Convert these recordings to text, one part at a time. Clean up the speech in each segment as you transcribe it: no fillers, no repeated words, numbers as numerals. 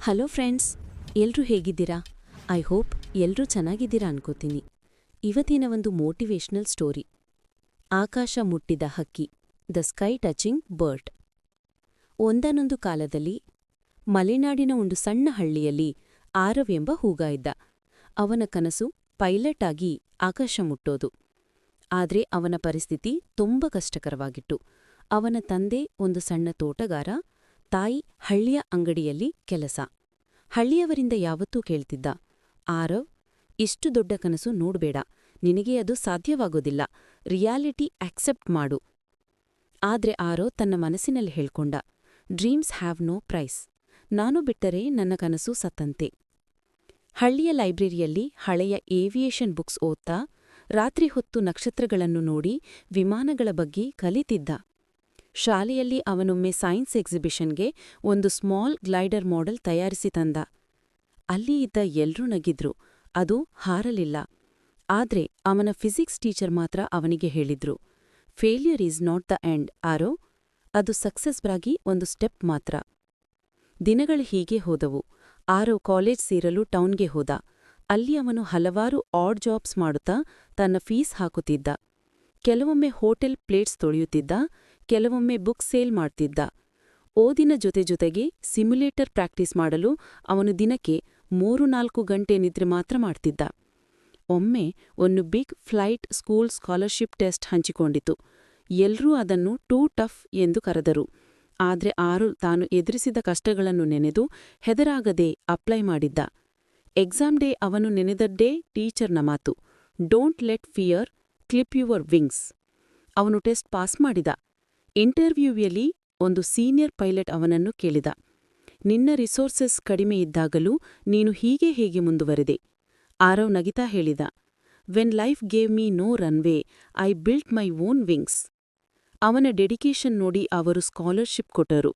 Hello friends, ಎಲ್ರೂ ಹೇಗಿದ್ದೀರಾ? I hope ಎಲ್ರೂ ಚೆನ್ನಾಗಿದ್ದೀರಾ ಅನ್ಕೋತೀನಿ. ಇವತ್ತಿನ ಒಂದು ಮೋಟಿವೇಶನಲ್ ಸ್ಟೋರಿ. ಆಕಾಶ ಮುಟ್ಟಿದ ಹಕ್ಕಿ, ದ ಸ್ಕೈ ಟಚಿಂಗ್ ಬರ್ಡ್. ಒಂದಾನೊಂದು ಕಾಲದಲ್ಲಿ ಮಲೆನಾಡಿನ ಒಂದು ಸಣ್ಣ ಹಳ್ಳಿಯಲ್ಲಿ ಆರವ್ ಎಂಬ ಹೂಗ ಇದ್ದ. ಅವನ ಕನಸು ಪೈಲಟ್ ಆಗಿ ಆಕಾಶ ಮುಟ್ಟೋದು. ಆದ್ರೆ ಅವನ ಪರಿಸ್ಥಿತಿ ತುಂಬ ಕಷ್ಟಕರವಾಗಿತ್ತು. ಅವನ ತಂದೆ ಒಂದು ಸಣ್ಣ ತೋಟಗಾರ, ತಾಯಿ ಹಳ್ಳಿಯ ಅಂಗಡಿಯಲ್ಲಿ ಕೆಲಸ. ಹಳ್ಳಿಯವರಿಂದ ಯಾವತ್ತೂ ಕೇಳ್ತಿದ್ದ, ಆರವ್, ಇಷ್ಟು ದೊಡ್ಡ ಕನಸು ನೋಡ್ಬೇಡ, ನಿನಗೆ ಅದು ಸಾಧ್ಯವಾಗೋದಿಲ್ಲ, ರಿಯಾಲಿಟಿ ಆಕ್ಸೆಪ್ಟ್ ಮಾಡು. ಆದ್ರೆ ಆರವ್ ತನ್ನ ಮನಸ್ಸಿನಲ್ಲಿ ಹೇಳ್ಕೊಂಡ, ಡ್ರೀಮ್ಸ್ ಹ್ಯಾವ್ ನೋ ಪ್ರೈಸ್, ನಾನು ಬಿಟ್ಟರೆ ನನ್ನ ಕನಸು ಸತ್ತಂತೆ. ಹಳ್ಳಿಯ ಲೈಬ್ರರಿಯಲ್ಲಿ ಹಳೆಯ ಏವಿಯೇಷನ್ ಬುಕ್ಸ್ ಓದ್ತಾ, ರಾತ್ರಿ ಹೊತ್ತು ನಕ್ಷತ್ರಗಳನ್ನು ನೋಡಿ ವಿಮಾನಗಳ ಬಗ್ಗೆ ಕಲಿತಿದ್ದ. ಶಾಲೆಯಲ್ಲಿ ಅವನೊಮ್ಮೆ ಸೈನ್ಸ್ ಎಕ್ಸಿಬಿಷನ್ಗೆ ಒಂದು ಸ್ಮಾಲ್ ಗ್ಲೈಡರ್ ಮಾಡೆಲ್ ತಯಾರಿಸಿ ತಂದ. ಅಲ್ಲಿ ಇದ್ದ ಎಲ್ರೂ ನಗಿದ್ರು, ಅದು ಹಾರಲಿಲ್ಲ. ಆದ್ರೆ ಅವನ ಫಿಸಿಕ್ಸ್ ಟೀಚರ್ ಮಾತ್ರ ಅವನಿಗೆ ಹೇಳಿದ್ರು, failure is not the end Aarav, ಅದು ಸಕ್ಸಸ್ಗಾಗಿ ಒಂದು ಸ್ಟೆಪ್ ಮಾತ್ರ. ದಿನಗಳು ಹೀಗೆ ಹೋದವು. ಆರವ್ ಕಾಲೇಜ್ ಸೇರಲು ಟೌನ್ಗೆ ಹೋದ. ಅಲ್ಲಿ ಅವನು ಹಲವಾರು ಆಡ್ ಜಾಬ್ಸ್ ಮಾಡುತ್ತಾ ತನ್ನ ಫೀಸ್ ಹಾಕುತ್ತಿದ್ದ. ಕೆಲವೊಮ್ಮೆ ಹೋಟೆಲ್ ಪ್ಲೇಟ್ಸ್ ತೊಳೆಯುತ್ತಿದ್ದ, ಕೆಲವೊಮ್ಮೆ ಬುಕ್ ಸೇಲ್ ಮಾಡ್ತಿದ್ದ. ಓದಿನ ಜೊತೆಗೆ ಸಿಮ್ಯುಲೇಟರ್ ಪ್ರಾಕ್ಟೀಸ್ ಮಾಡಲು ಅವನು ದಿನಕ್ಕೆ 3-4 ಗಂಟೆ ನಿದ್ರೆ ಮಾತ್ರ ಮಾಡ್ತಿದ್ದ. ಒಮ್ಮೆ ಒಂದು big flight school scholarship test ಹಂಚಿಕೊಂಡಿತು. ಎಲ್ರೂ ಅದನ್ನು ಟೂ ಟಫ್ ಎಂದು ಕರೆದರು. ಆದ್ರೆ ಆರವ್ ತಾನು ಎದುರಿಸಿದ ಕಷ್ಟಗಳನ್ನು ನೆನೆದು ಹೆದರಾಗದೆ ಅಪ್ಲೈ ಮಾಡಿದ್ದ. ಎಕ್ಸಾಮ್ ಡೇ ಅವನು ನೆನೆದದ್ದೇ ಟೀಚರ್ನ ಮಾತು, don't let fear clip your wings. ಅವನು ಟೆಸ್ಟ್ ಪಾಸ್ ಮಾಡಿದ. ಇಂಟರ್ವ್ಯೂವಿಯಲ್ಲಿ ಒಂದು ಸೀನಿಯರ್ ಪೈಲಟ್ ಅವನನ್ನು ಕೇಳಿದ, ನಿನ್ನ ರಿಸೋರ್ಸಸ್ ಕಡಿಮೆ ಇದ್ದಾಗಲೂ ನೀನು ಹೇಗೆ ಮುಂದುವರೆದೆ? ಆರವ್ ನಗಿತಾ ಹೇಳಿದ, when life gave me no runway I built my own wings. ಅವನ ಡೆಡಿಕೇಶನ್ ನೋಡಿ ಅವರು ಸ್ಕಾಲರ್ಶಿಪ್ ಕೊಟ್ಟರು.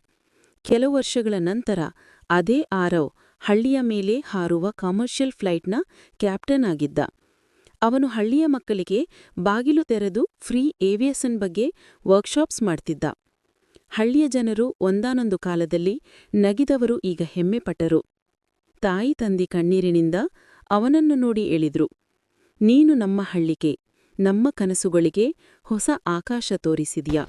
ಕೆಲವು ವರ್ಷಗಳ ನಂತರ ಅದೇ ಆರವ್ ಹಳ್ಳಿಯ ಮೇಲೆ ಹಾರುವ ಕಮರ್ಷಿಯಲ್ ಫ್ಲೈಟ್ನ ಕ್ಯಾಪ್ಟನ್ ಆಗಿದ್ದ. ಅವನು ಹಳ್ಳಿಯ ಮಕ್ಕಳಿಗೆ ಬಾಗಿಲು ತೆರೆದು ಫ್ರೀ ಏವಿಯೇಷನ್ ಬಗ್ಗೆ ವರ್ಕ್ಶಾಪ್ಸ್ ಮಾಡ್ತಿದ್ದ. ಹಳ್ಳಿಯ ಜನರು ಒಂದಾನೊಂದು ಕಾಲದಲ್ಲಿ ನಗಿದವರು ಈಗ ಹೆಮ್ಮೆಪಟ್ಟರು. ತಾಯಿ ತಂದೆ ಕಣ್ಣೀರಿನಿಂದ ಅವನನ್ನು ನೋಡಿ ಹೇಳಿದ್ರು, ನೀನು ನಮ್ಮ ಹಳ್ಳಿಗೆ, ನಮ್ಮ ಕನಸುಗಳಿಗೆ ಹೊಸ ಆಕಾಶ ತೋರಿಸಿದ್ಯಾ.